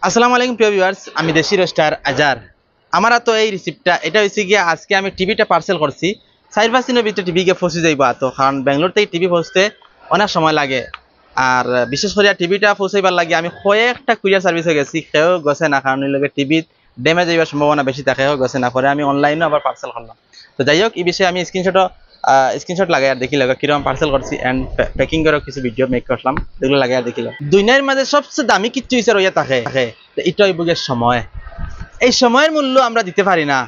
আসসালামু আলাইকুম প্রিয় ভিউয়ার্স, আমি দেশি রোস্টার আজার। আমার তো এই রিসিপ্টটা এটা হয়েছে গিয়ে আজকে আমি টিভিটা পার্সেল করছি। 4-5 দিনের ভিতরে টিভি গিয়ে পৌঁছে যাইব। তো কারণ বেঙ্গলোর থেকে টিভি পৌঁছতে অনেক সময় লাগে। আর বিশেষ করে টিভিটা পৌঁছাইবার লাগে আমি কয়েকটা কুরিয়ার সার্ভিসে গেছি, সেও গেছে না, কারণ লগে টিভি ড্যামেজ হইবার সম্ভাবনা বেশি থাকে, সেও গেছে না। পরে আমি অনলাইনেও আবার পার্সেল করলাম। তো যাই হোক, এই বিষয়ে আমি স্ক্রিনশট লাগাই আর দেখি লাগে কিরকম পার্সেল করছি অ্যান্ড প্যাকিং করে কিছু ভিডিও মেক করলাম, এগুলো লাগাই আর দেখিলাম। দুনিয়ার মাঝে সবচেয়ে দামি কিচ্ছু হিসেবে রইয়া থাকে, এটা হইব গিয়ে সময়। এই সময়ের মূল্য আমরা দিতে পারি না।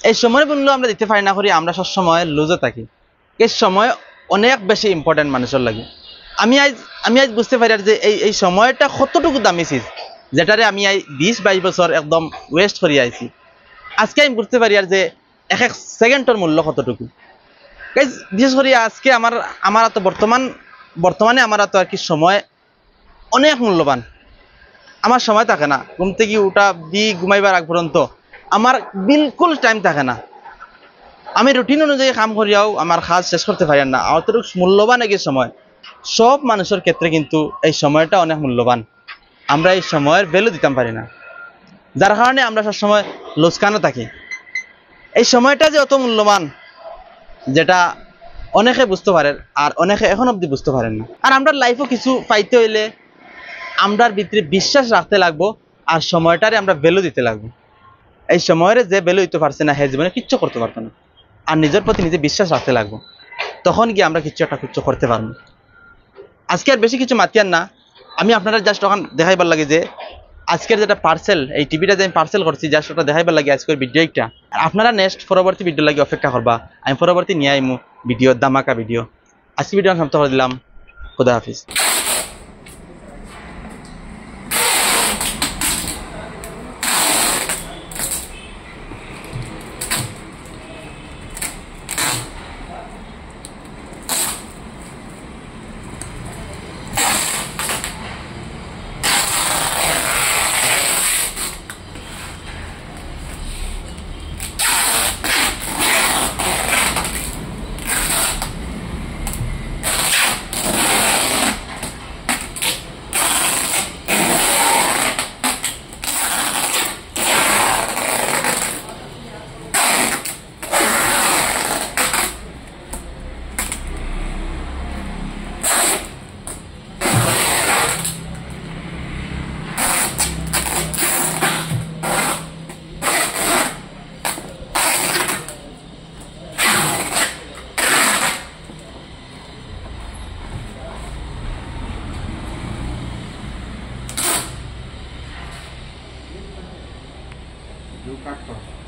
এই সময়ের মূল্য আমরা দিতে পারি না করি আমরা সবসময় লুজে থাকি। এই সময় অনেক বেশি ইম্পর্টেন্ট মানুষের লাগে। আমি আজ বুঝতে পারি আর যে এই সময়টা কতটুকু দামি ছিল, যেটারে আমি 20-22 বছর একদম ওয়েস্ট করে আইছি। আজকে আমি বুঝতে পারি আর যে এক এক সেকেন্ডের মূল্য কতটুকু। বিশেষ করে আজকে আমার তো বর্তমানে আমার তো আর কি সময় অনেক মূল্যবান। আমার সময় থাকে না, ঘুম থেকে উঠা ঘুমাইবার আগ পর্যন্ত আমার বিলকুল টাইম থাকে না। আমি রুটিন অনুযায়ী কাম করিয়াও আমার কাজ শেষ করতে পারি না। অতটুকু মূল্যবান এই সময়। সব মানুষের ক্ষেত্রে কিন্তু এই সময়টা অনেক মূল্যবান। আমরা এই সময়ের ভ্যালু দিতে পারি না, যার কারণে আমরা সবসময় লোসকানও থাকি। এই সময়টা যে অত মূল্যবান, যেটা অনেকে বুঝতে পারেন আর অনেকে এখন অবধি বুঝতে পারেন না। আর আমরা লাইফও কিছু পাইতে হইলে আমরার ভিতরে বিশ্বাস রাখতে লাগবো, আর সময়টারে আমরা ভ্যালু দিতে লাগবো। এই সময়ের যে ভ্যালু দিতে পারছে না, হে জীবনে কিচ্ছু করতে পারতো না। আর নিজের প্রতি নিজে বিশ্বাস রাখতে লাগবো, তখন গিয়ে আমরা কিছু করতে পারবো। আজকে আর বেশি কিছু মাতিয়ার না, আমি আপনারা জাস্ট তখন দেখাইবার লাগে যে আজকের যেটা পার্সেল, এই টিভিটা যে আমি পার্সেল করছি, জাস্ট ওটা দেখাইবার লাগে আজকের ভিডিওটা। আপনারা নেক্সট পরবর্তী ভিডিও লাগে অপেক্ষা করবা। আমি পরবর্তী নিয়ে আইমু ভিডিও, দামাকা ভিডিও। আজকে ভিডিও আমি সমাপ্ত করে দিলাম। খুদা হাফিজ। Yo, cacto.